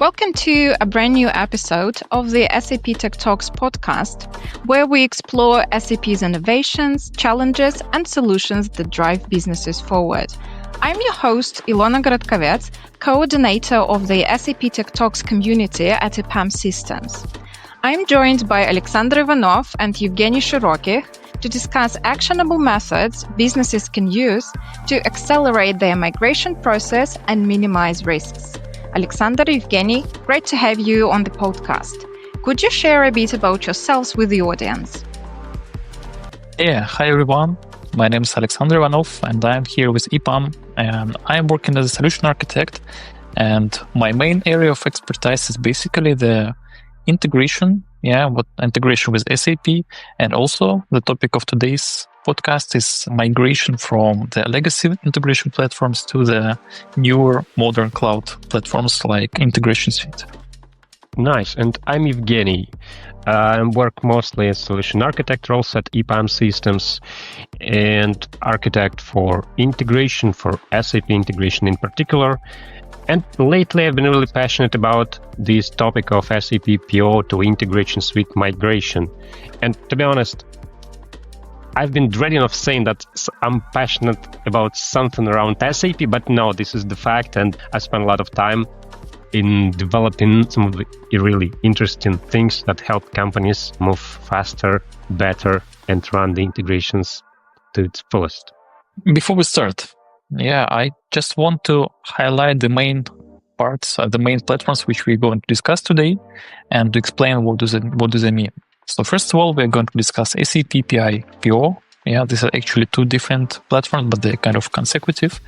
Welcome to a brand new episode of the SAP Tech Talks podcast, where we explore SAP's innovations, challenges, and solutions that drive businesses forward. I'm your host, Ilona Gradkovets, coordinator of the SAP Tech Talks community at EPAM Systems. I'm joined by Aleksandr Ivanov and Evgenii Shirokikh to discuss actionable methods businesses can use to accelerate their migration process and minimize risks. Aleksandr, Evgenii, great to have you on the podcast. Could you share a bit about yourselves with the audience? Yeah, hi everyone. My name is Aleksandr Ivanov and I'm here with EPAM and I'm working as a solution architect, and my main area of expertise is basically the integration with SAP, and also the topic of today's podcast is migration from the legacy integration platforms to the newer modern cloud platforms like Integration Suite. Nice. And I'm Evgenii. I work mostly as solution architect roles at EPAM Systems and architect for integration, for SAP integration in particular. And lately I've been really passionate about this topic of SAP PO to Integration Suite migration. And to be honest, I've been dreading of saying that I'm passionate about something around SAP, but no, this is the fact, and I spent a lot of time in developing some of the really interesting things that help companies move faster, better, and run the integrations to its fullest. Before we start, I just want to highlight the main parts, the main platforms which we're going to discuss today, and to explain what does it mean. So first of all, we're going to discuss SAP PI PO. These are actually two different platforms, but they're kind of consecutive.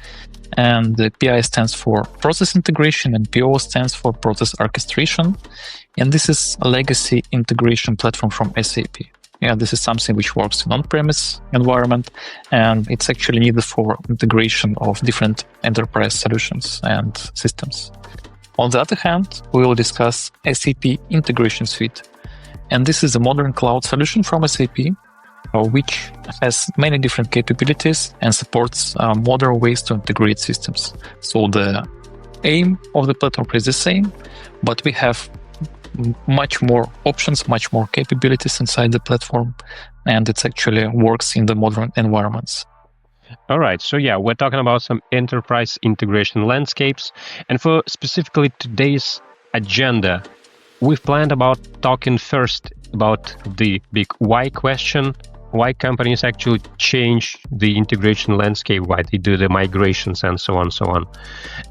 And the PI stands for process integration and PO stands for process orchestration. And this is a legacy integration platform from SAP. This is something which works in on-premise environment, and it's actually needed for integration of different enterprise solutions and systems. On the other hand, we will discuss SAP Integration Suite. And this is a modern cloud solution from SAP, which has many different capabilities and supports modern ways to integrate systems. So the aim of the platform is the same, but we have much more options, much more capabilities inside the platform, and it actually works in the modern environments. All right, so we're talking about some enterprise integration landscapes, and for specifically today's agenda, we've planned about talking first about the big why question, why companies actually change the integration landscape, why they do the migrations and so on.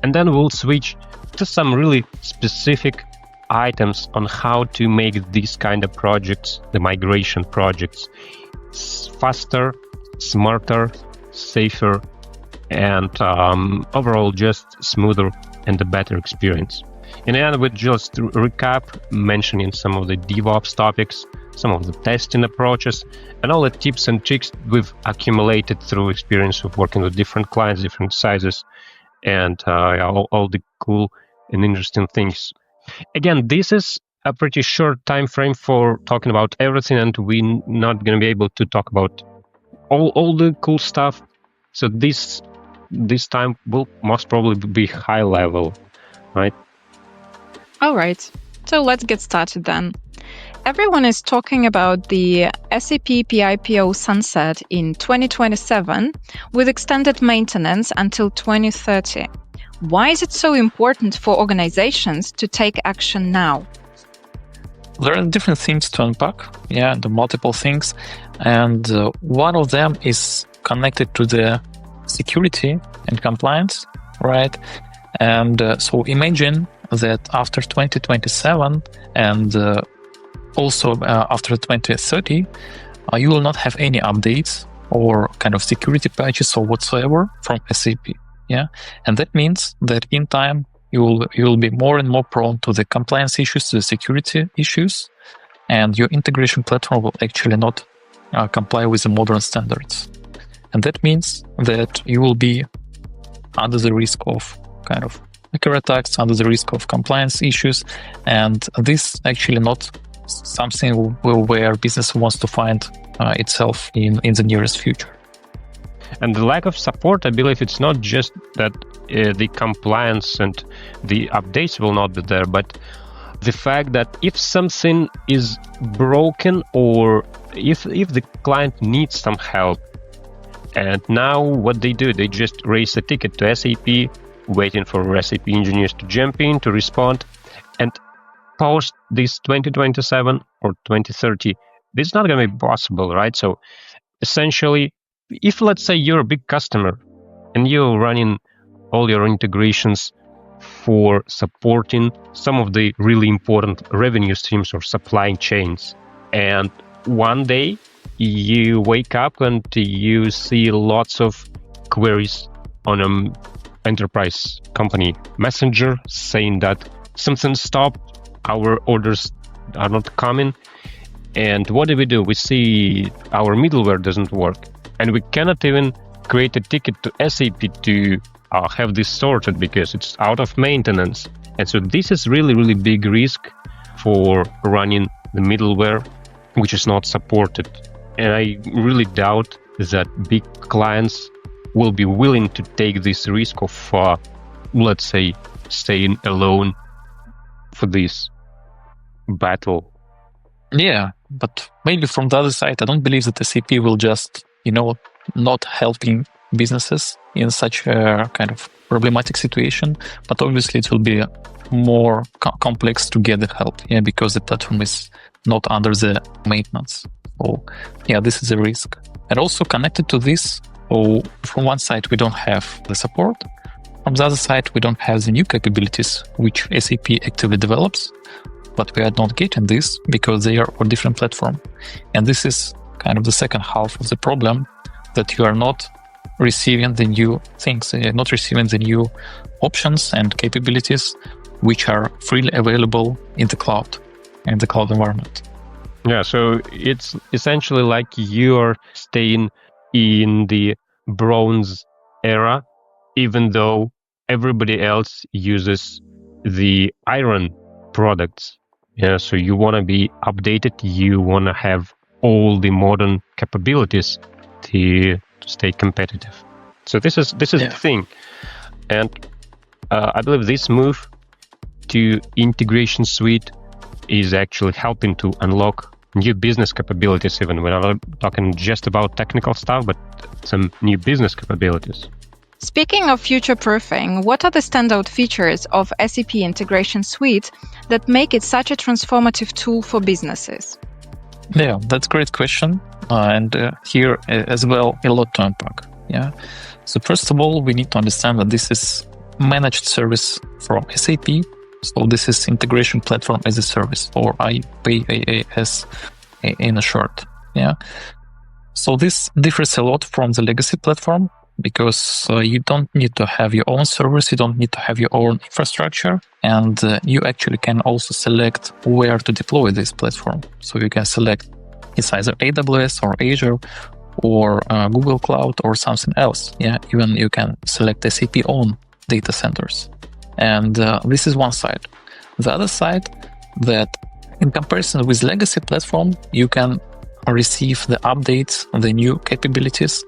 And then we'll switch to some really specific items on how to make these kind of projects, the migration projects, faster, smarter, safer, and overall just smoother and a better experience. In the end, we'll just recap, mentioning some of the DevOps topics, some of the testing approaches, and all the tips and tricks we've accumulated through experience of working with different clients, different sizes, and all the cool and interesting things. Again, this is a pretty short time frame for talking about everything, and we're not going to be able to talk about all the cool stuff. So this time will most probably be high level, right? All right, so let's get started then. Everyone is talking about the SAP PI PO sunset in 2027 with extended maintenance until 2030. Why is it so important for organizations to take action now? There are different things to unpack, the multiple things, and one of them is connected to the security and compliance, right? And so imagine that after 2027 and also after 2030, you will not have any updates or kind of security patches or whatsoever from SAP. And that means that in time you will be more and more prone to the compliance issues, to the security issues, and your integration platform will actually not comply with the modern standards. And that means that you will be under the risk of kind of hacker attacks, under the risk of compliance issues, and this actually not something where business wants to find itself in the nearest future. And the lack of support, I believe it's not just that the compliance and the updates will not be there, but the fact that if something is broken or if the client needs some help, and now what they do, they just raise a ticket to SAP, waiting for SAP engineers to jump in, to respond, and post this 2027 or 2030, this is not going to be possible, right? So essentially, if let's say you're a big customer and you're running all your integrations for supporting some of the really important revenue streams or supply chains, and one day you wake up and you see lots of queries on an enterprise company messenger saying that something stopped, our orders are not coming, and what do? We see our middleware doesn't work, and we cannot even create a ticket to SAP to have this sorted because it's out of maintenance. And so this is really big risk for running the middleware, which is not supported. And I really doubt that big clients will be willing to take this risk of, let's say, staying alone for this battle. Yeah, but maybe from the other side, I don't believe that SAP will just, not helping businesses in such a kind of problematic situation, but obviously it will be more complex to get the help, because the platform is not under the maintenance. So, this is a risk. And also connected to this, from one side, we don't have the support. From the other side, we don't have the new capabilities, which SAP actively develops, but we are not getting this because they are on different platform. And this is kind of the second half of the problem, that you are not receiving the new things, you're not receiving the new options and capabilities which are freely available in the cloud environment. Yeah, so it's essentially like you're staying in the bronze era, even though everybody else uses the iron products. Yeah, so you want to be updated, you want to have all the modern capabilities to stay competitive. So this is the thing. And I believe this move to Integration Suite is actually helping to unlock new business capabilities. Even we're not talking just about technical stuff, but some new business capabilities. Speaking of future-proofing, what are the standout features of SAP Integration Suite that make it such a transformative tool for businesses? Yeah, that's a great question. And here as well, a lot to unpack. Yeah. So first of all, we need to understand that this is managed service from SAP. So this is Integration Platform as a Service, or IPaaS in a short. Yeah. So this differs a lot from the legacy platform because you don't need to have your own servers, you don't need to have your own infrastructure, and you actually can also select where to deploy this platform. So you can select it's either AWS or Azure or Google Cloud or something else. Yeah, even you can select SAP own data centers. And this is one side. The other side, that in comparison with legacy platform, you can receive the updates, the new capabilities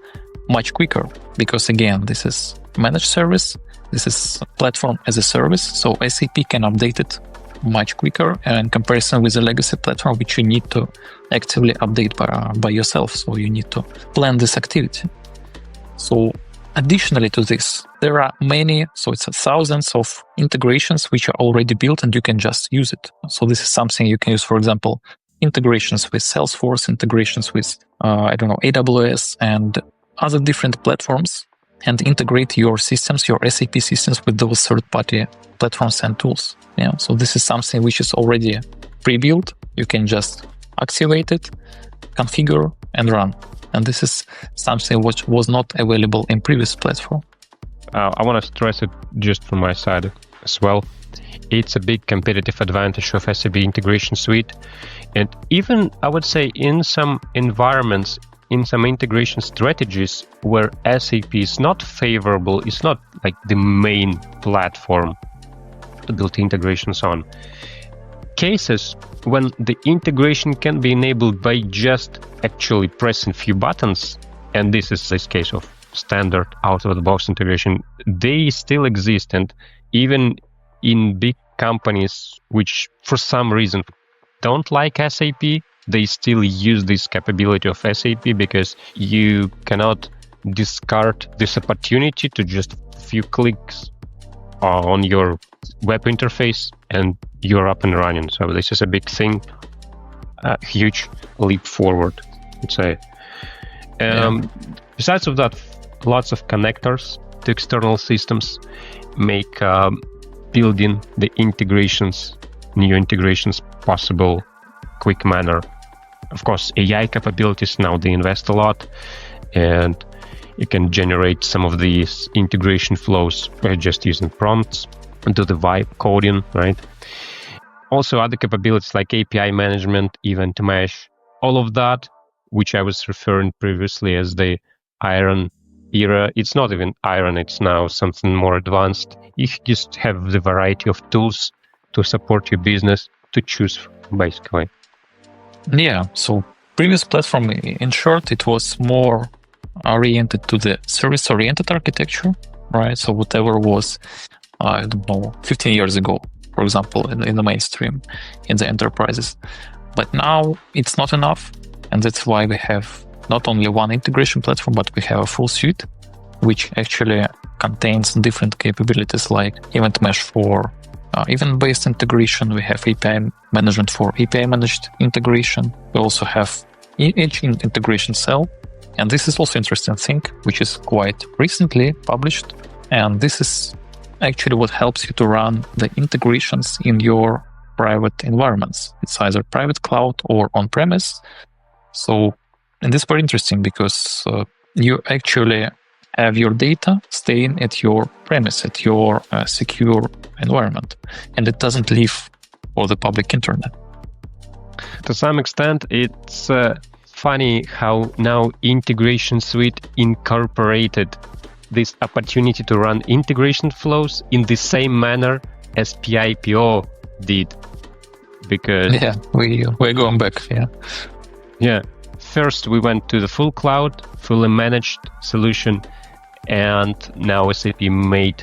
much quicker, because again, this is managed service, this is platform as a service, so SAP can update it much quicker in comparison with the legacy platform, which you need to actively update by yourself, so you need to plan this activity. So additionally to this, there are many, so it's thousands of integrations which are already built and you can just use it. So this is something you can use, for example, integrations with Salesforce, integrations with, AWS and other different platforms, and integrate your systems, your SAP systems with those third-party platforms and tools. Yeah, so this is something which is already pre-built. You can just activate it, configure, and run. And this is something which was not available in previous platform. I want to stress it just from my side as well. It's a big competitive advantage of SAP Integration Suite. And even, I would say, in some environments, in some integration strategies where SAP is not favorable, it's not like the main platform to build integrations on. Cases when the integration can be enabled by just actually pressing few buttons, and this is this case of standard out-of-the-box integration, they still exist. And even in big companies, which for some reason don't like SAP, they still use this capability of SAP because you cannot discard this opportunity to just a few clicks on your web interface and you're up and running. So this is a big thing, a huge leap forward, I'd say. Besides of that, lots of connectors to external systems make building the new integrations possible quick manner. Of course, AI capabilities now, they invest a lot, and you can generate some of these integration flows by just using prompts and do the vibe coding, right? Also, other capabilities like API management, event mesh, all of that, which I was referring previously as the iron era. It's not even iron, it's now something more advanced. You just have the variety of tools to support your business to choose from, basically. Yeah, so previous platform, in short, it was more oriented to the service-oriented architecture, right? So whatever was, 15 years ago, for example, in the mainstream, in the enterprises. But now it's not enough, and that's why we have not only one integration platform, but we have a full suite, which actually contains different capabilities like event mesh for event-based integration. We have API management for API-managed integration. We also have each integration cell. And this is also interesting thing, which is quite recently published. And this is actually what helps you to run the integrations in your private environments. It's either private cloud or on-premise. So, and this is very interesting because you actually have your data staying at your premise, at your secure environment, and it doesn't leave for the public internet. To some extent, it's funny how now Integration Suite incorporated this opportunity to run integration flows in the same manner as PIPO did. Because we're going back. Yeah. First, we went to the full cloud, fully managed solution, and now SAP made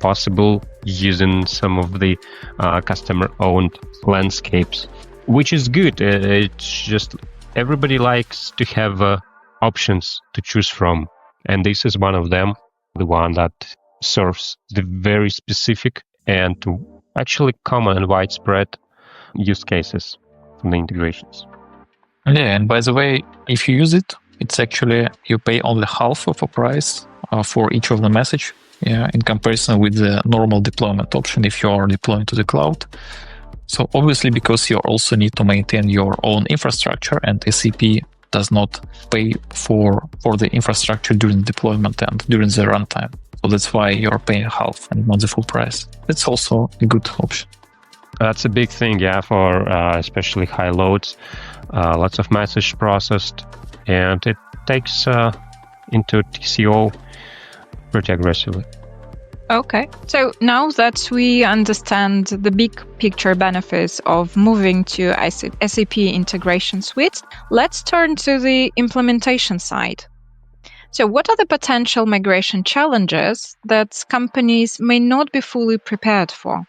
possible using some of the customer-owned landscapes, which is good. It's just everybody likes to have options to choose from, and this is one of them, the one that serves the very specific and actually common and widespread use cases from the integrations. Yeah, and by the way, if you use it, it's actually, you pay only half of a price for each of the message, in comparison with the normal deployment option if you are deploying to the cloud. So obviously, because you also need to maintain your own infrastructure, and SAP does not pay for the infrastructure during deployment and during the runtime. So that's why you're paying half and not the full price. That's also a good option. That's a big thing, for especially high loads. Lots of message processed, and it takes into TCO pretty aggressively. Okay, so now that we understand the big picture benefits of moving to SAP Integration Suite, let's turn to the implementation side. So what are the potential migration challenges that companies may not be fully prepared for?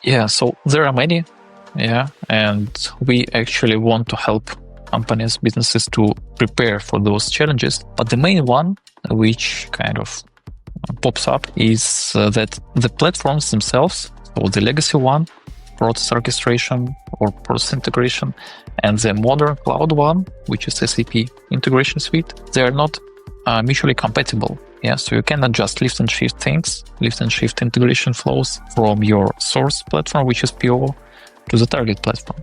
Yeah, so there are many, and we actually want to help companies, businesses to prepare for those challenges. But the main one, which kind of pops up, is that the platforms themselves, or the legacy one, process orchestration or process integration, and the modern cloud one, which is SAP Integration Suite, they are not mutually compatible. So you cannot just lift and shift things, lift and shift integration flows from your source platform, which is PO, to the target platform.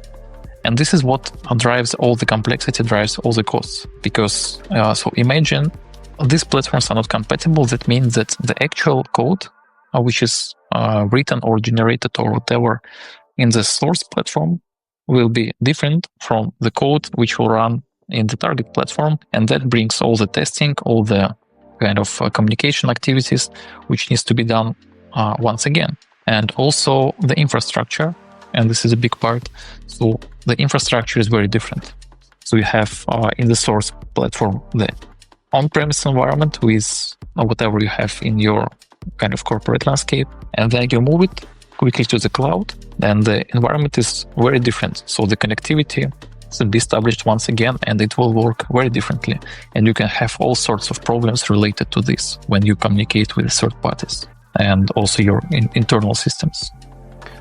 And this is what drives all the complexity, drives all the costs. Because, so imagine these platforms are not compatible. That means that the actual code, which is written or generated or whatever in the source platform, will be different from the code which will run in the target platform. And that brings all the testing, all the kind of communication activities, which needs to be done once again. And also the infrastructure, and this is a big part. So the infrastructure is very different. So you have in the source platform the on-premise environment with whatever you have in your kind of corporate landscape, and then you move it quickly to the cloud, then the environment is very different. So the connectivity should be established once again, and it will work very differently. And you can have all sorts of problems related to this when you communicate with third parties and also your internal systems.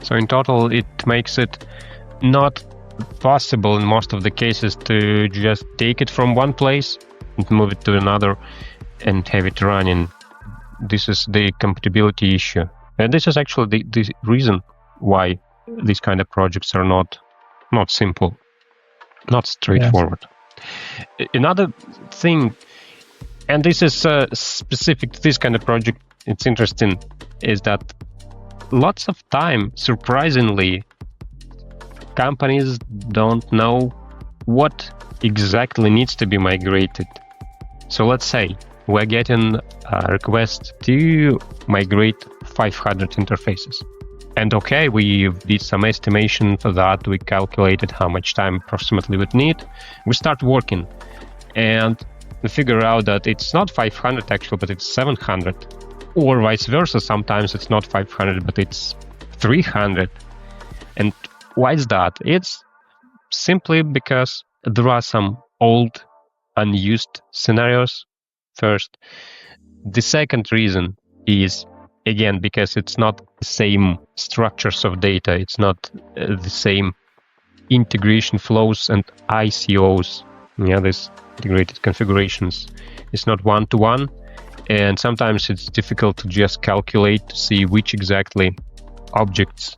So in total, it makes it not possible in most of the cases to just take it from one place and move it to another and have it running. This is the compatibility issue. And this is actually the reason why these kind of projects are not simple, not straightforward. Yes. Another thing, and this is specific to this kind of project, it's interesting, is that lots of time, surprisingly, companies don't know what exactly needs to be migrated. So let's say we're getting a request to migrate 500 interfaces. And okay, we did some estimation for that. We calculated how much time approximately we'd need. We start working and we figure out that it's not 500 actually, but it's 700. Or vice versa. Sometimes it's not 500, but it's 300. And why is that? It's simply because there are some old, unused scenarios first. The second reason is, again, because it's not the same structures of data. It's not the same integration flows and ICOs. These integrated configurations. It's not one-to-one. And sometimes it's difficult to just calculate to see which exactly objects,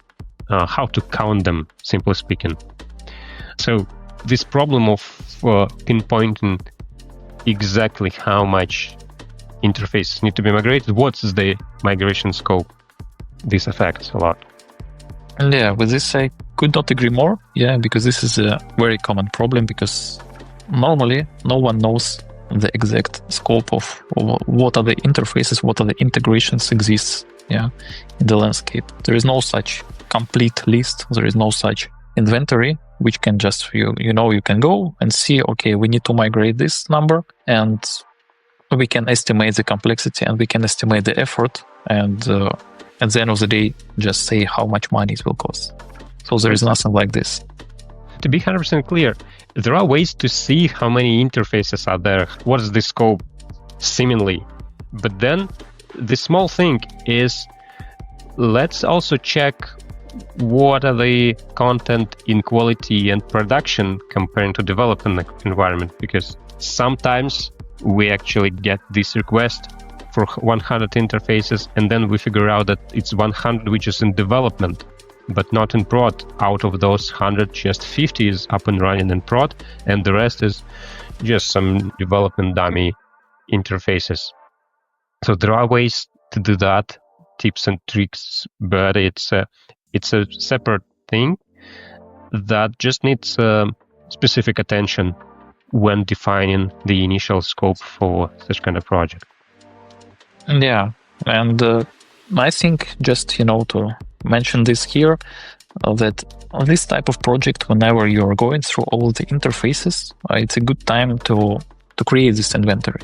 how to count them, simply speaking. So this problem of pinpointing exactly how much interfaces need to be migrated, what's the migration scope, this affects a lot. And yeah, with this I could not agree more. Yeah, because this is a very common problem, because normally no one knows the exact scope of what are the interfaces, what are the integrations exists in the landscape. There is no such complete list. There is no such inventory which can just, you can go and see, okay, we need to migrate this number, and we can estimate the complexity and we can estimate the effort, and at the end of the day just say how much money it will cost. So there is nothing like this. To be 100% clear, there are ways to see how many interfaces are there, what is the scope, seemingly. But then the small thing is, let's also check what are the content inequality and production compared to development environment, because sometimes we actually get this request for 100 interfaces and then we figure out that it's 100 which is in development but not in prod. Out of those 100, just 50 is up and running in prod, and the rest is just some development dummy interfaces. So there are ways to do that, tips and tricks, but it's a separate thing that just needs specific attention when defining the initial scope for such kind of project. Yeah, and I think just, to mention this here, that on this type of project, whenever you're going through all the interfaces, it's a good time to create this inventory.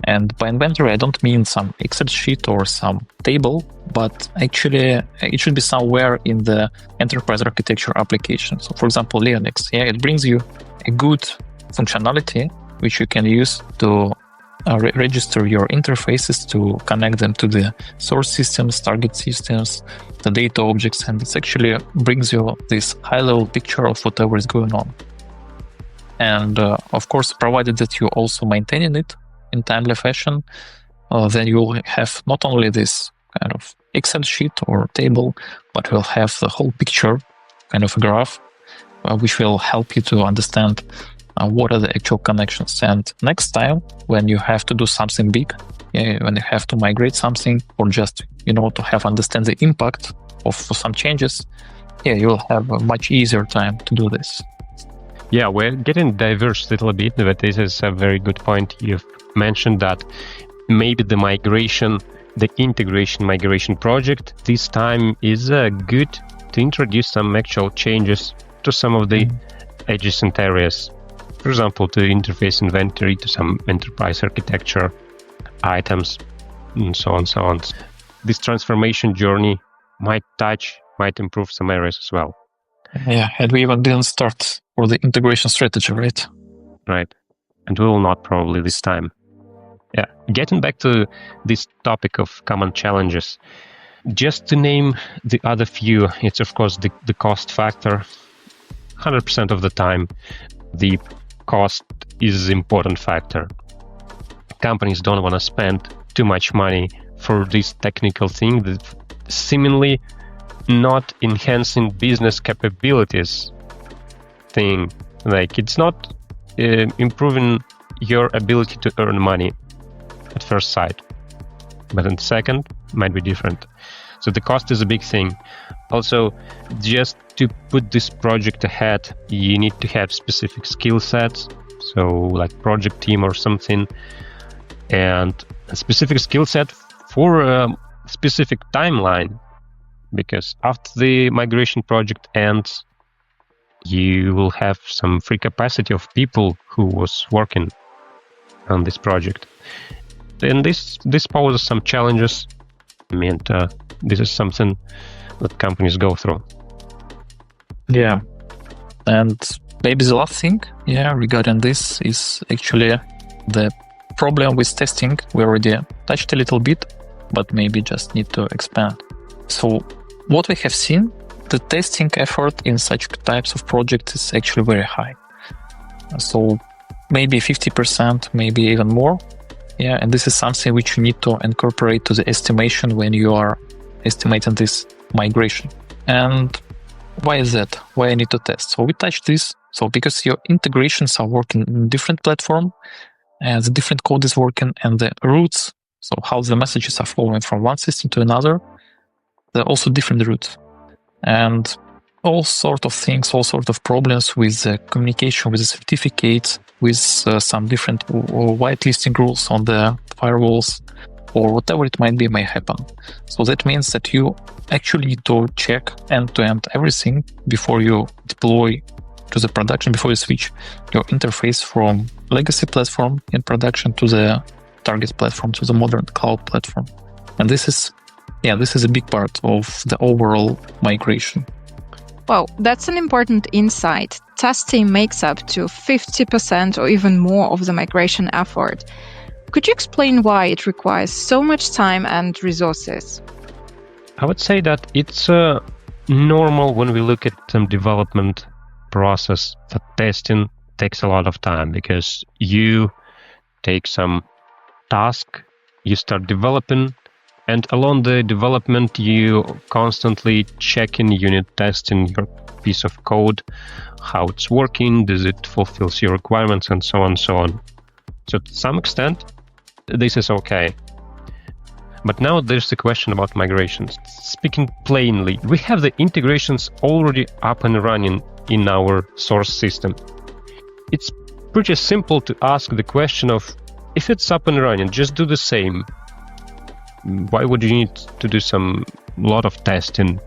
And by inventory, I don't mean some Excel sheet or some table, but actually it should be somewhere in the enterprise architecture application. So for example, Linux, it brings you a good functionality which you can use to register your interfaces, to connect them to the source systems, target systems, the data objects, and it actually brings you this high-level picture of whatever is going on. And of course, provided that you also maintaining it in timely fashion, then you will have not only this kind of Excel sheet or table, but will have the whole picture, kind of a graph, which will help you to understand what are the actual connections. And next time, when you have to do something big, when you have to migrate something, or just, to have understand the impact of some changes, you will have a much easier time to do this. Yeah, we're getting diverse a little bit, but this is a very good point. You've mentioned that maybe the integration migration project this time is good to introduce some actual changes to some of the adjacent areas. For example, to interface inventory to some enterprise architecture items, and so on, so on. This transformation journey might improve some areas as well. Yeah, and we even didn't start for the integration strategy, right? Right. And we will not probably this time. Yeah. Getting back to this topic of common challenges, just to name the other few, it's of course the cost factor. 100% of the time, the cost is an important factor. Companies don't want to spend too much money for this technical thing that seemingly not enhancing business capabilities thing. Like, it's not improving your ability to earn money at first sight, but in second might be different. So the cost is a big thing. Also, just to put this project ahead, you need to have specific skill sets, so like project team or something, and a specific skill set for a specific timeline, because after the migration project ends, you will have some free capacity of people who was working on this project. And this poses some challenges. I mean, this is something that companies go through. Yeah. And maybe the last thing, regarding this is actually the problem with testing. We already touched a little bit, but maybe just need to expand. So what we have seen, the testing effort in such types of projects is actually very high. So maybe 50%, maybe even more. Yeah, and this is something which you need to incorporate to the estimation when you are estimating this migration. And why is that? Why I need to test? So we touched this. So because your integrations are working in different platform, and the different code is working, and the routes, so how the messages are flowing from one system to another, they're also different routes. And all sort of things, all sort of problems with the communication with the certificates, with some different whitelisting rules on the firewalls, or whatever it might be may happen. So that means that you actually need to check end-to-end everything before you deploy to the production, before you switch your interface from legacy platform in production to the target platform, to the modern cloud platform. And this is a big part of the overall migration. Well, that's an important insight. Testing makes up to 50% or even more of the migration effort. Could you explain why it requires so much time and resources? I would say that it's normal when we look at some development process that testing takes a lot of time, because you take some task, you start developing, and along the development, you constantly checking, unit testing your piece of code, how it's working, does it fulfill your requirements, and so on, so on. So to some extent, this is okay. But now there's the question about migrations. Speaking plainly, we have the integrations already up and running in our source system. It's pretty simple to ask the question of, if it's up and running, just do the same. Why would you need to do some lot of testing?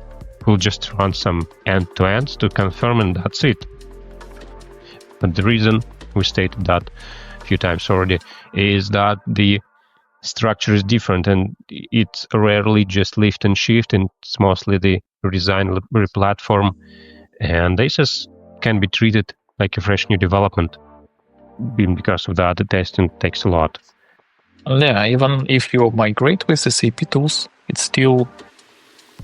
We'll just run some end-to-end to confirm, and that's it. But the reason, we stated that a few times already, is that the structure is different, and it's rarely just lift and shift, and it's mostly the redesign, replatform, and this can be treated like a fresh new development. Because of that, the testing takes a lot. Yeah, even if you migrate with SAP tools, it's still,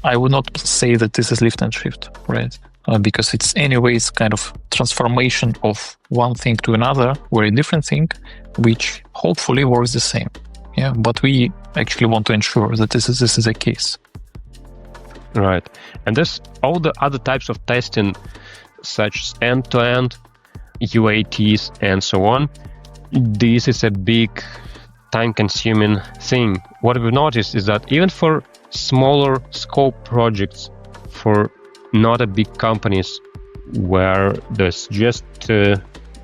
I would not say that this is lift and shift, right? Because it's anyways kind of transformation of one thing to another, very different thing, which hopefully works the same. Yeah, but we actually want to ensure that this is the case. Right, and there's all the other types of testing, such as end-to-end, UATs, and so on. This is a big time-consuming thing. What we've noticed is that even for smaller scope projects, for not a big companies, where there's just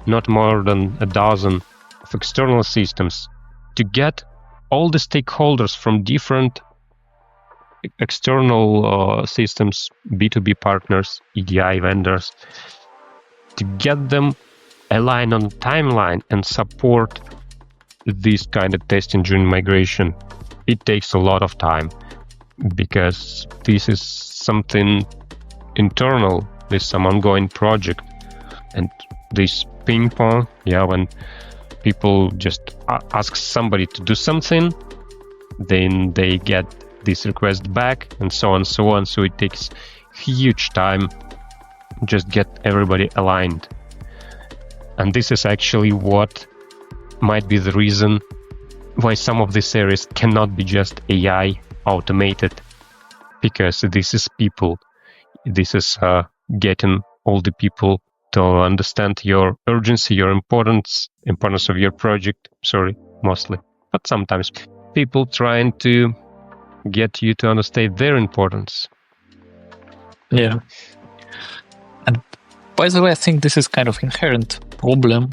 not more than a dozen of external systems, to get all the stakeholders from different external systems, B2B partners, EDI vendors, to get them align on the timeline and support this kind of testing during migration, it takes a lot of time because this is something internal, this is some ongoing project. And this ping pong, when people just ask somebody to do something, then they get this request back and so on and so on. So it takes huge time just get everybody aligned. And this is actually what might be the reason why some of these areas cannot be just AI automated, because this is people. This is getting all the people to understand your urgency, your importance of your project, mostly. But sometimes people trying to get you to understand their importance. Yeah. And by the way, I think this is kind of inherent problem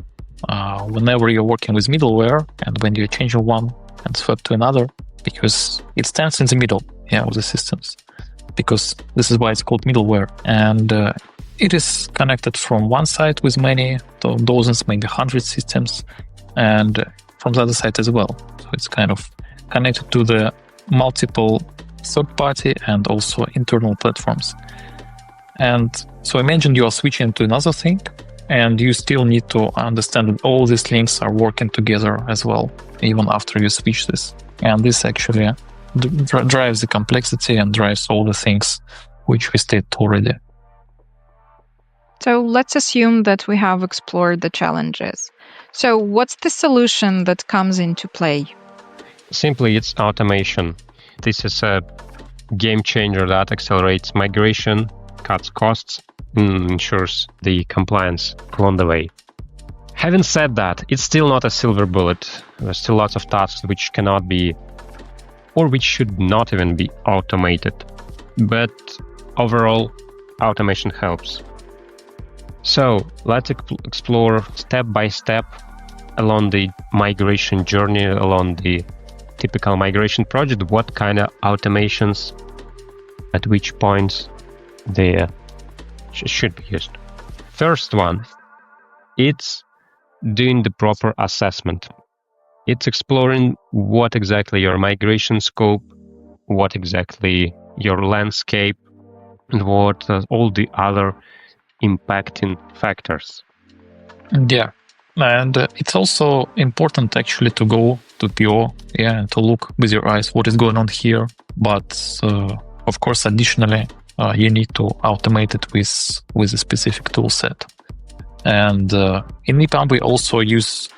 whenever you're working with middleware and when you're changing one and swap to another, because it stands in the middle of the systems, because this is why it's called middleware. And it is connected from one side with many dozens, maybe hundreds systems, and from the other side as well. So it's kind of connected to the multiple third-party and also internal platforms. And so imagine you are switching to another thing, and you still need to understand that all these links are working together as well, even after you switch this. And this actually drives the complexity and drives all the things which we stated already. So let's assume that we have explored the challenges. So what's the solution that comes into play? Simply, it's automation. This is a game changer that accelerates migration, cuts costs, and ensures the compliance along the way. Having said that, it's still not a silver bullet. There's still lots of tasks which cannot be, or which should not even be automated. But overall, automation helps. So let's explore step by step along the migration journey, along the typical migration project, what kind of automations at which points they should be used. First one, it's doing the proper assessment. It's exploring what exactly your migration scope, what exactly your landscape, and what all the other impacting factors. Yeah, and it's also important actually to go to PO, and to look with your eyes what is going on here. But of course, additionally, you need to automate it with a specific tool set. And in EPAM, we also use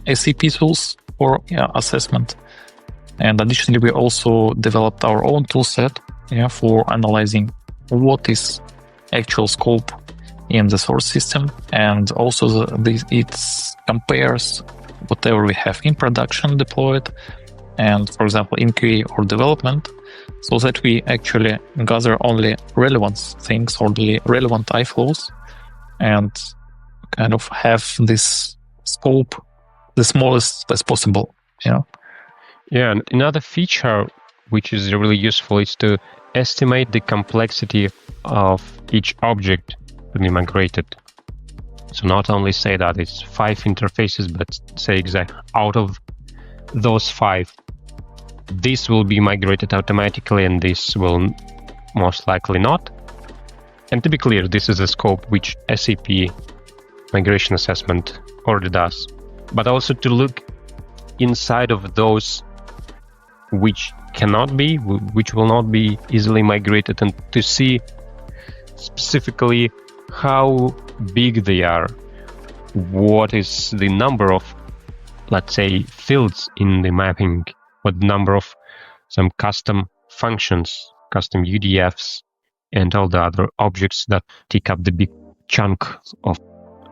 SAP tools for assessment. And additionally, we also developed our own tool set for analyzing what is actual scope in the source system. And also it compares whatever we have in production deployed and, for example, in QA or development, so that we actually gather only relevant things or the relevant iFlows and kind of have this scope the smallest as possible, Yeah, and another feature which is really useful is to estimate the complexity of each object to be migrated. So not only say that it's 5 interfaces, but say exactly out of those 5, this will be migrated automatically and this will most likely not. And to be clear, this is a scope which SAP Migration Assessment already does. But also to look inside of those which will not be easily migrated, and to see specifically how big they are, what is the number of, let's say, fields in the mapping, what number of some custom functions, custom UDFs, and all the other objects that take up the big chunk of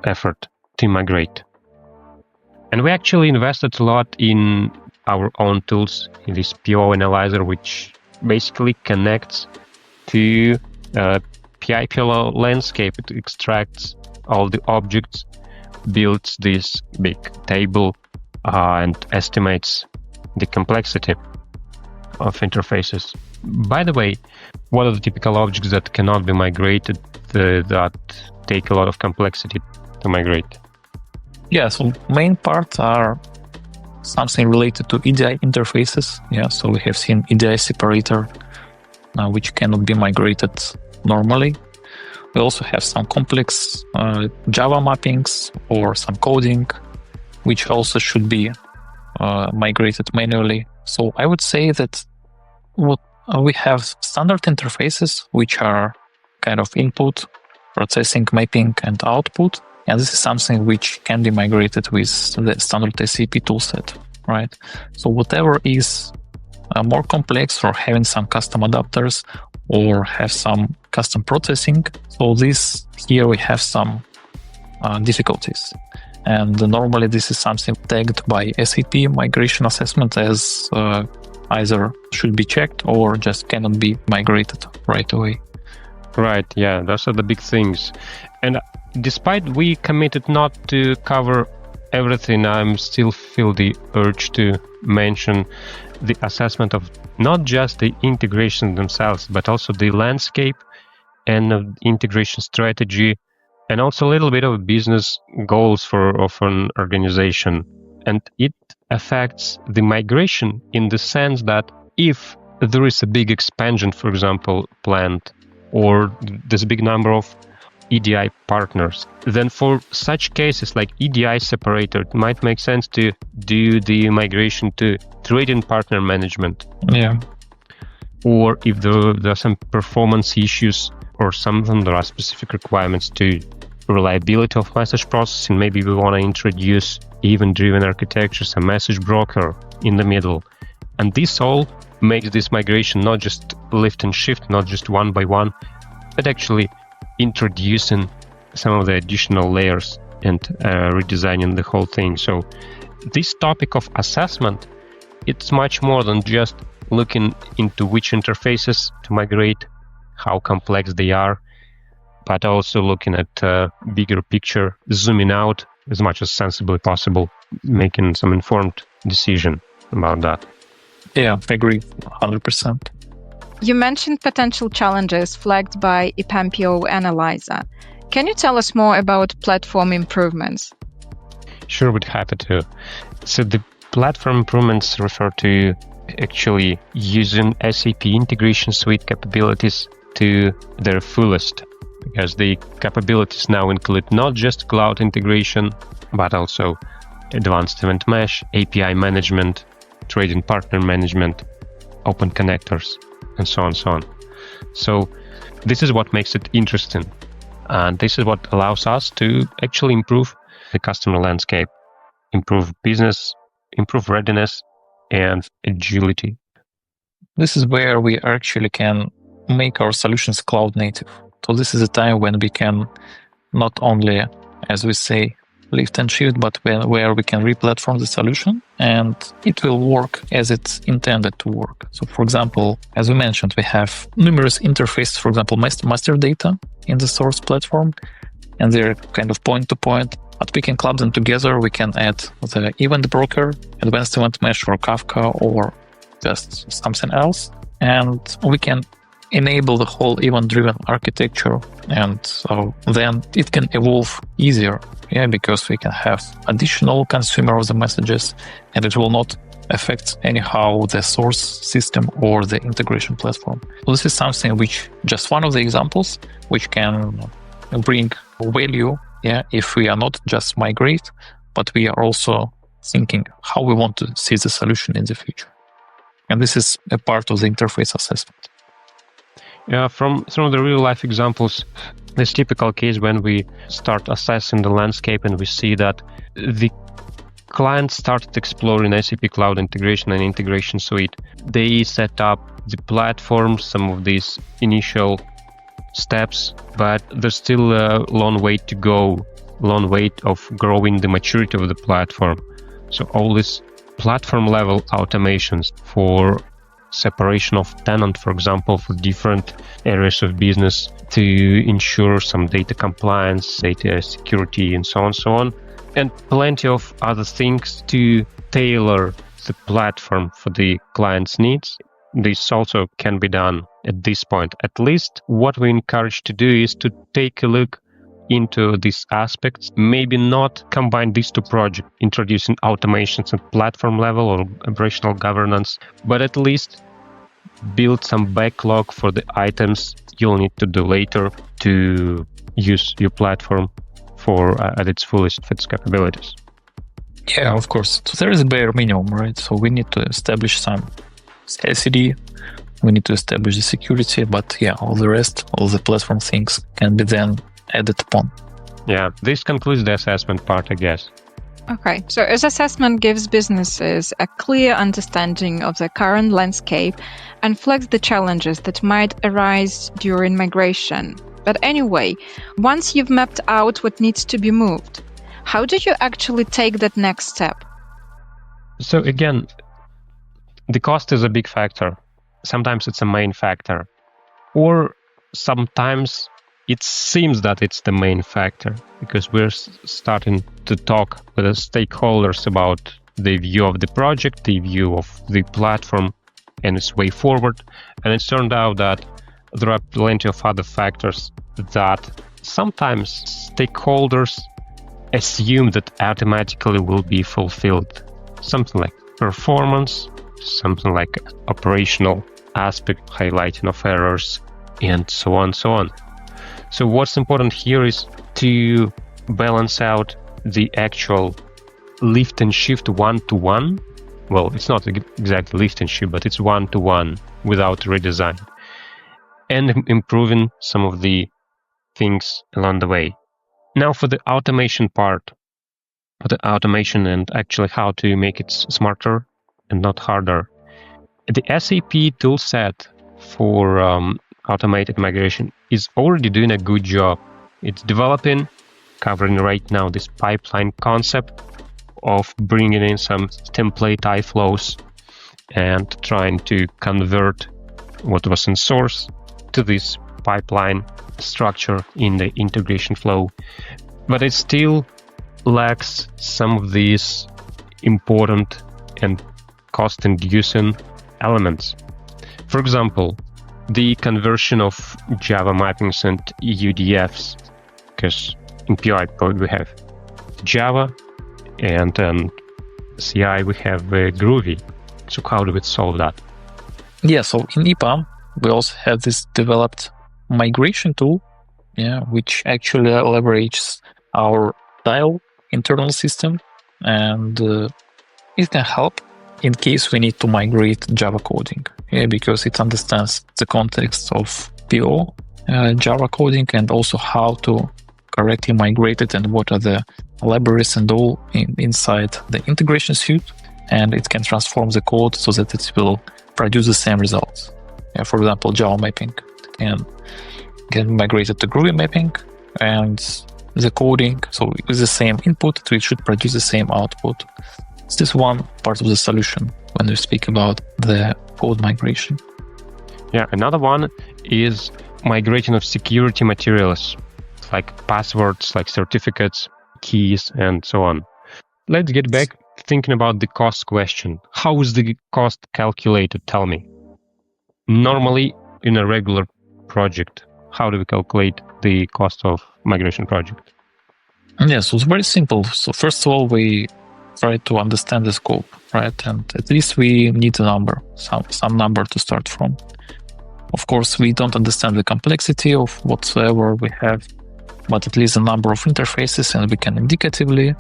effort to migrate. And we actually invested a lot in our own tools, in this PO analyzer, which basically connects to PI landscape. It extracts all the objects, builds this big table, and estimates the complexity of interfaces. By the way, what are the typical objects that cannot be migrated, that take a lot of complexity to migrate? Yeah, so main parts are something related to EDI interfaces. Yeah, so we have seen EDI separator, which cannot be migrated normally. We also have some complex Java mappings or some coding, which also should be migrated manually. So I would say that we have standard interfaces, which are kind of input, processing, mapping, and output. And this is something which can be migrated with the standard SAP toolset, right? So whatever is more complex or having some custom adapters or have some custom processing. So here we have some difficulties. And normally this is something tagged by SAP migration assessment as either should be checked or just cannot be migrated right away. Right, yeah, those are the big things. And despite we committed not to cover everything, I'm still feel the urge to mention the assessment of not just the integration themselves, but also the landscape and integration strategy, and also a little bit of business goals of an organization. And it affects the migration in the sense that if there is a big expansion, for example, planned, or there's a big number of EDI partners, then for such cases like EDI separator, it might make sense to do the migration to trading partner management. Yeah. Or if there are some performance issues or something, there are specific requirements to reliability of message processing. Maybe we want to introduce event-driven architectures, a message broker in the middle. And this all makes this migration not just lift and shift, not just one by one, but actually introducing some of the additional layers and redesigning the whole thing. So this topic of assessment, it's much more than just looking into which interfaces to migrate, how complex they are, but also looking at a bigger picture, zooming out as much as sensibly possible, making some informed decision about that. Yeah, I agree 100%. You mentioned potential challenges flagged by EPAM-PO Analyzer. Can you tell us more about platform improvements? Sure, would be happy to. So the platform improvements refer to actually using SAP Integration Suite capabilities to their fullest, because the capabilities now include not just cloud integration, but also advanced event mesh, API management, trading partner management, open connectors, and so on and so on. So this is what makes it interesting. And this is what allows us to actually improve the customer landscape, improve business, improve readiness, and agility. This is where we actually can make our solutions cloud native. So this is a time when we can not only, as we say, lift and shift, but where we can re-platform the solution and it will work as it's intended to work. So for example, as we mentioned, we have numerous interfaces, for example, master data in the source platform, and they're kind of point to point, but we can club them together. We can add the event broker, advanced event mesh, or Kafka, or just something else. And we can enable the whole event-driven architecture, and so then it can evolve easier, because we can have additional consumer of the messages, and it will not affect anyhow the source system or the integration platform. So this is something which, just one of the examples, which can bring value, if we are not just migrate, but we are also thinking how we want to see the solution in the future. And this is a part of the interface assessment. Yeah, from some of the real life examples, this typical case when we start assessing the landscape and we see that the client started exploring SAP Cloud Integration and Integration Suite. They set up the platform, some of these initial steps, but there's still a long way to go, long way of growing the maturity of the platform. So all these platform level automations for separation of tenant, for example, for different areas of business to ensure some data compliance, data security, and so on, and plenty of other things to tailor the platform for the client's needs. This also can be done at this point. At least what we encourage to do is to take a look into these aspects, maybe not combine these two projects, introducing automations at platform level or operational governance, but at least build some backlog for the items you'll need to do later to use your platform for at its fullest of its capabilities. Yeah, of course. So there is a bare minimum, right? So we need to establish some scarcity, we need to establish the security, but yeah, all the rest, all the platform things can be then added upon. Yeah, this concludes the assessment part, I guess. Okay, so as assessment gives businesses a clear understanding of the current landscape and flags the challenges that might arise during migration. But anyway, once you've mapped out what needs to be moved, how do you actually take that next step? So again, the cost is a big factor. Sometimes it's a main factor. Or sometimes it seems that it's the main factor because we're starting to talk with the stakeholders about the view of the project, the view of the platform and its way forward. And it turned out that there are plenty of other factors that sometimes stakeholders assume that automatically will be fulfilled. Something like performance, something like operational aspect, highlighting of errors, and so on, so on. So what's important here is to balance out the actual lift and shift one-to-one. Well, it's not exactly lift and shift, but it's one-to-one without redesign. And improving some of the things along the way. Now for the automation part, for the automation and actually how to make it smarter and not harder. The SAP toolset for automated migration is already doing a good job. It's developing, covering right now this pipeline concept of bringing in some template iFlows and trying to convert what was in source to this pipeline structure in the integration flow. But it still lacks some of these important and cost-inducing elements. For example, the conversion of Java mappings and UDFs, because in PI code we have Java and CI we have Groovy. So how do we solve that? Yeah, so in EPAM, we also have this developed migration tool, which actually leverages our tile internal system, and it can help in case we need to migrate Java coding, because it understands the context of PO Java coding and also how to correctly migrate it and what are the libraries and all inside the integration suite, and it can transform the code so that it will produce the same results. For example, Java mapping can get migrated to Groovy mapping, and the coding, so with the same input, it should produce the same output. This is one part of the solution when we speak about the code migration. Yeah, another one is migrating of security materials, like passwords, like certificates, keys, and so on. Let's get back thinking about the cost question. How is the cost calculated? Tell me. Normally, in a regular project, how do we calculate the cost of migration project? Yeah, so it's very simple. So first of all, we try to understand the scope, right? And at least we need a number, some number to start from. Of course, we don't understand the complexity of whatsoever we have, but at least a number of interfaces, and we can indicatively,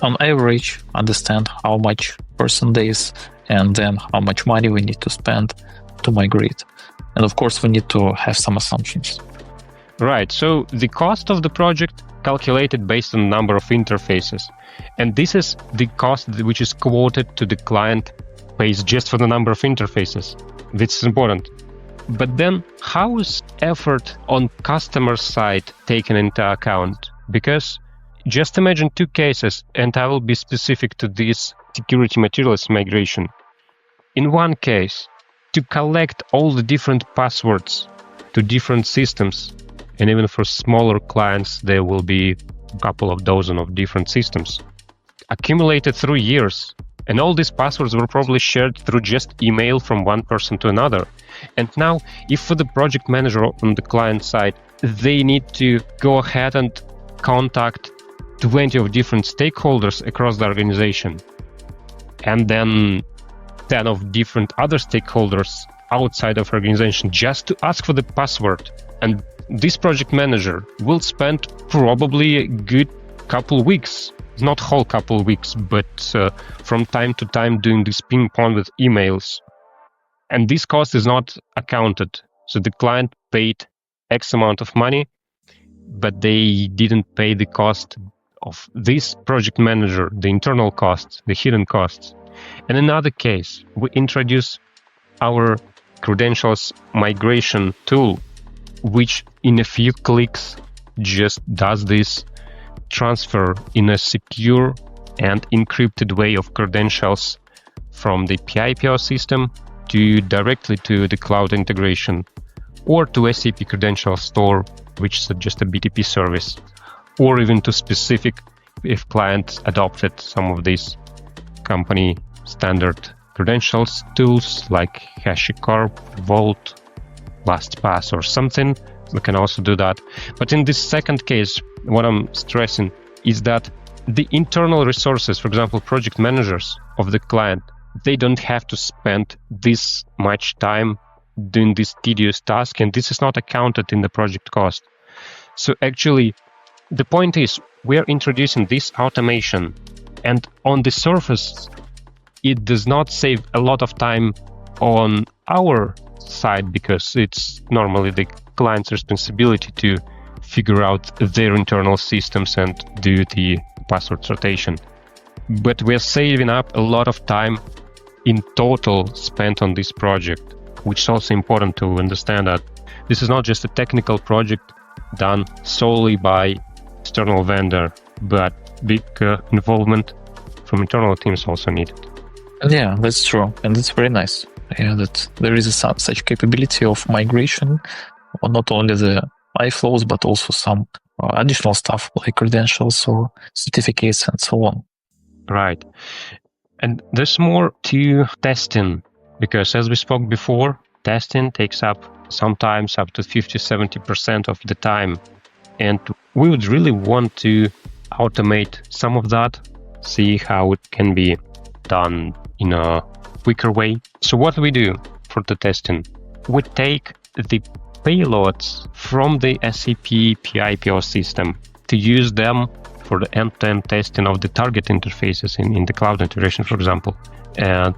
on average, understand how much person days and then how much money we need to spend to migrate. And of course, we need to have some assumptions. Right. So the cost of the project calculated based on the number of interfaces. And this is the cost which is quoted to the client pays just for the number of interfaces. This is important. But then how is effort on customer side taken into account? Because just imagine two cases, and I will be specific to this security materials migration. In one case, to collect all the different passwords to different systems, and even for smaller clients, there will be a couple of dozen of different systems accumulated through years. And all these passwords were probably shared through just email from one person to another. And now, if for the project manager on the client side, they need to go ahead and contact 20 of different stakeholders across the organization, and then 10 of different other stakeholders outside of organization just to ask for the password. And this project manager will spend probably a good couple weeks, not whole couple weeks, but from time to time doing this ping pong with emails. And this cost is not accounted. So the client paid X amount of money, but they didn't pay the cost of this project manager, the internal costs, the hidden costs. And in another case, we introduce our credentials migration tool, which in a few clicks just does this transfer in a secure and encrypted way of credentials from the PI/PO system to directly to the cloud integration or to SAP Credential Store, which is just a BTP service, or even to specific if clients adopted some of these company standard credentials tools like HashiCorp, Vault, LastPass or something. We can also do that. But in this second case, what I'm stressing is that the internal resources, for example, project managers of the client, they don't have to spend this much time doing this tedious task, and this is not accounted in the project cost. So actually, the point is we are introducing this automation, and on the surface, it does not save a lot of time on our side because it's normally the client's responsibility to figure out their internal systems and do the password rotation. But we're saving up a lot of time in total spent on this project, which is also important to understand that this is not just a technical project done solely by external vendor, but big involvement from internal teams also needed. Yeah, that's true. And it's very nice. Yeah, that there is such capability of migration, or not only the iFlows, but also some additional stuff like credentials or certificates and so on. Right. And there's more to testing, because as we spoke before, testing takes up sometimes up to 50-70% of the time. And we would really want to automate some of that, see how it can be done in a quicker way. So what we do for the testing, we take the payloads from the SAP PI/PO system to use them for the end-to-end testing of the target interfaces in the cloud integration, for example. And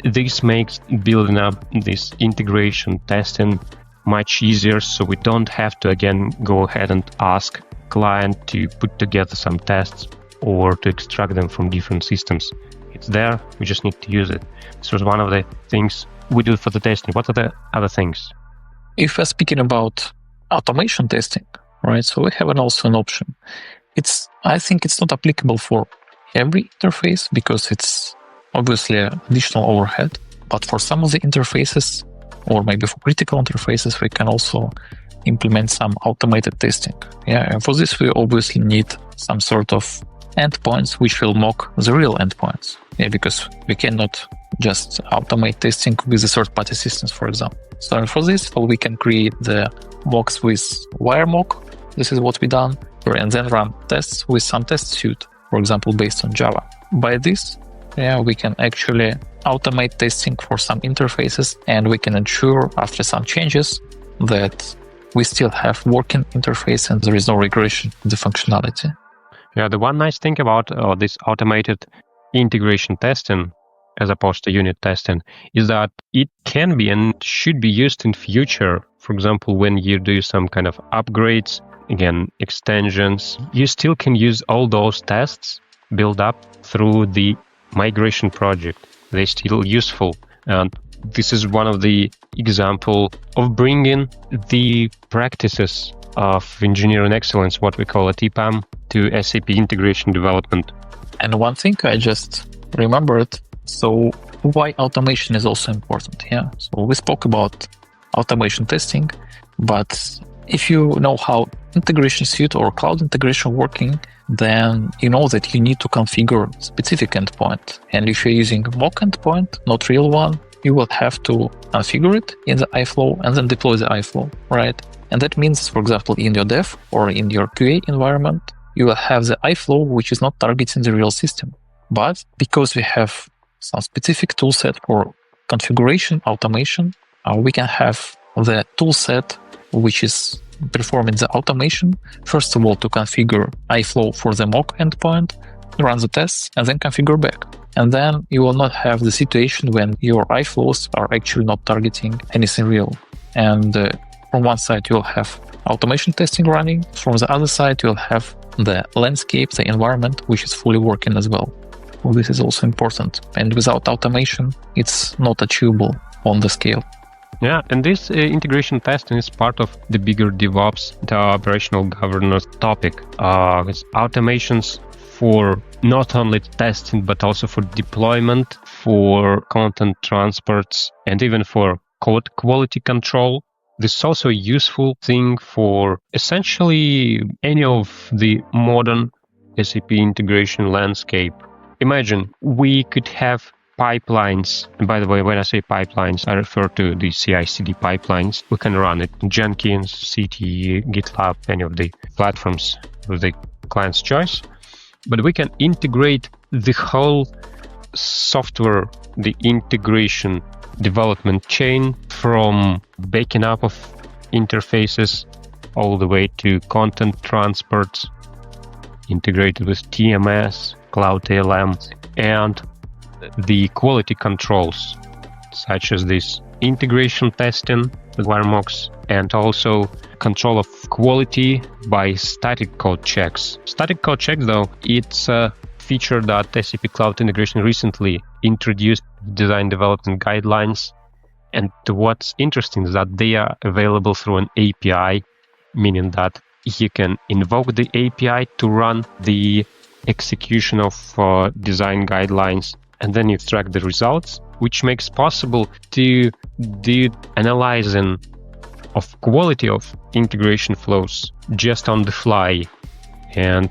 this makes building up this integration testing much easier, so we don't have to again go ahead and ask client to put together some tests or to extract them from different systems. It's there, we just need to use it. This was one of the things we do for the testing. What are the other things? If we're speaking about automation testing, right, so we have also an option. I think it's not applicable for every interface because it's obviously an additional overhead, but for some of the interfaces, or maybe for critical interfaces, we can also implement some automated testing. Yeah, and for this, we obviously need some sort of endpoints which will mock the real endpoints. Yeah, because we cannot just automate testing with the third-party systems, for example. So for this, we can create the mocks with wire mock. This is what we done, and then run tests with some test suite, for example, based on Java. By this, we can actually automate testing for some interfaces, and we can ensure after some changes that we still have working interface and there is no regression in the functionality. Yeah, the one nice thing about this automated integration testing, as opposed to unit testing, is that it can be and should be used in future. For example, when you do some kind of upgrades, again, extensions, you still can use all those tests built up through the migration project. They're still useful. And this is one of the example of bringing the practices of engineering excellence, what we call a TPAM, to SAP integration development. And one thing I just remembered, so why automation is also important. Yeah, so we spoke about automation testing, but if you know how integration suite or cloud integration working, then you know that you need to configure specific endpoint. And if you're using mock endpoint, not real one, you will have to configure it in the iFlow and then deploy the iFlow, right? And that means, for example, in your dev or in your QA environment, you will have the iFlow, which is not targeting the real system. But because we have some specific toolset for configuration automation, we can have the toolset which is performing the automation, first of all, to configure iFlow for the mock endpoint, run the tests, and then configure back. And then you will not have the situation when your iFlows are actually not targeting anything real. And from one side, you'll have automation testing running. From the other side, you'll have the landscape, the environment, which is fully working as well. Well, this is also important. And without automation, it's not achievable on the scale. Yeah, and this integration testing is part of the bigger DevOps, the operational governance topic. It's automations for not only testing, but also for deployment, for content transports, and even for code quality control. This is also a useful thing for essentially any of the modern SAP integration landscape. Imagine we could have pipelines. And by the way, when I say pipelines, I refer to the CI/CD pipelines. We can run it in Jenkins, CTE, GitLab, any of the platforms of the client's choice. But we can integrate the whole software, the integration development chain from backing up of interfaces all the way to content transports, integrated with TMS, Cloud ALM, and the quality controls, such as this integration testing with wiremocks, and also control of quality by static code checks. Static code checks, though, it's a feature that SAP Cloud Integration recently introduced design development guidelines. And what's interesting is that they are available through an API, meaning that you can invoke the API to run the execution of design guidelines, and then you extract the results, which makes possible to do analyzing of quality of integration flows just on the fly. And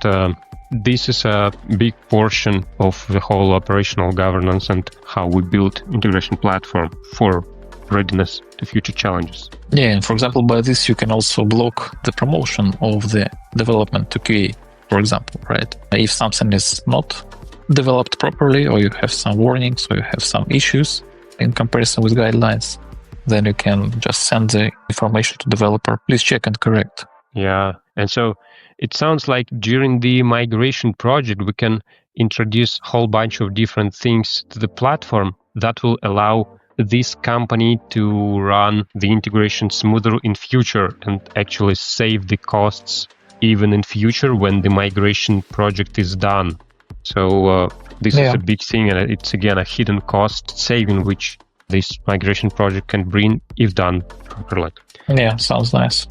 this is a big portion of the whole operational governance and how we build integration platform for readiness to future challenges. Yeah, and for example, by this you can also block the promotion of the development to QA, for example, right? If something is not developed properly, or you have some warnings, or you have some issues in comparison with guidelines, then you can just send the information to developer. Please check and correct. Yeah, and so it sounds like during the migration project, we can introduce a whole bunch of different things to the platform that will allow this company to run the integration smoother in future and actually save the costs even in future when the migration project is done. So this is a big thing, and it's again a hidden cost saving which this migration project can bring if done properly. Yeah, sounds nice.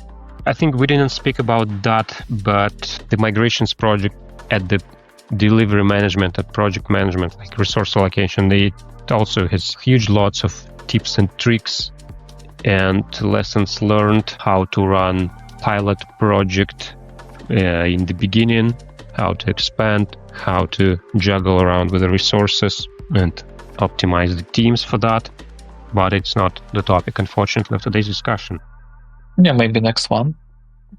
I think we didn't speak about that, but the migrations project at the delivery management, at project management, like resource allocation, it also has huge lots of tips and tricks and lessons learned, how to run pilot project in the beginning, how to expand, how to juggle around with the resources and optimize the teams for that. But it's not the topic, unfortunately, of today's discussion. Yeah, maybe next one.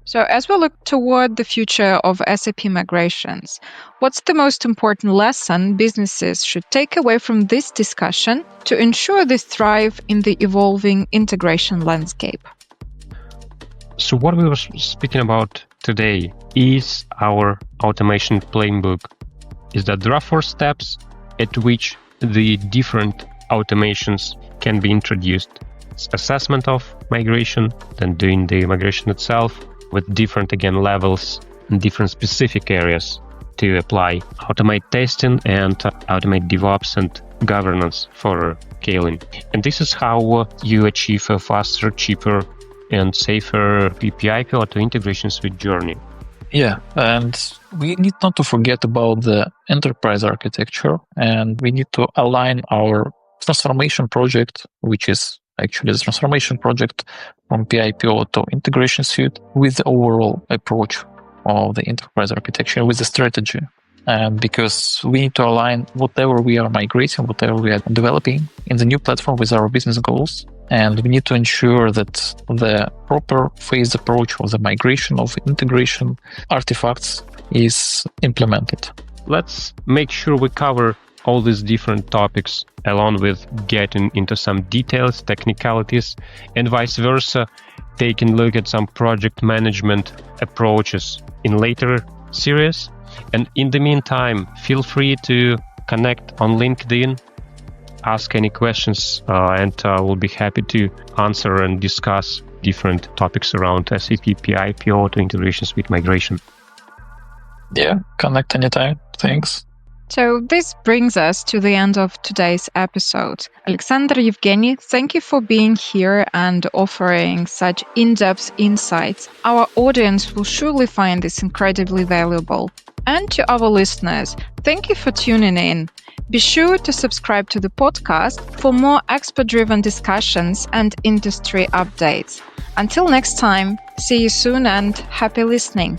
So as we look toward the future of SAP migrations, what's the most important lesson businesses should take away from this discussion to ensure they thrive in the evolving integration landscape? So what we were speaking about today is our automation playbook. Is that there are 4 steps at which the different automations can be introduced. It's assessment of migration, then doing the migration itself with different, again, levels and different specific areas to apply. Automate testing and automate DevOps and governance for scaling. And this is how you achieve a faster, cheaper, and safer PPI or to Integration Suite journey. Yeah, and we need not to forget about the enterprise architecture, and we need to align our transformation project, which is actually the transformation project from PIPO to Integration Suite, with the overall approach of the enterprise architecture, with the strategy. because we need to align whatever we are migrating, whatever we are developing in the new platform with our business goals. And we need to ensure that the proper phased approach of the migration of integration artifacts is implemented. Let's make sure we cover all these different topics along with getting into some details, technicalities, and vice versa, taking a look at some project management approaches in later series. And in the meantime, feel free to connect on LinkedIn, ask any questions, and we'll be happy to answer and discuss different topics around SAP PI, PO to Integration Suite migration. Yeah, connect anytime. Thanks. So this brings us to the end of today's episode. Aleksandr, Evgenii, thank you for being here and offering such in-depth insights. Our audience will surely find this incredibly valuable. And to our listeners, thank you for tuning in. Be sure to subscribe to the podcast for more expert-driven discussions and industry updates. Until next time, see you soon and happy listening.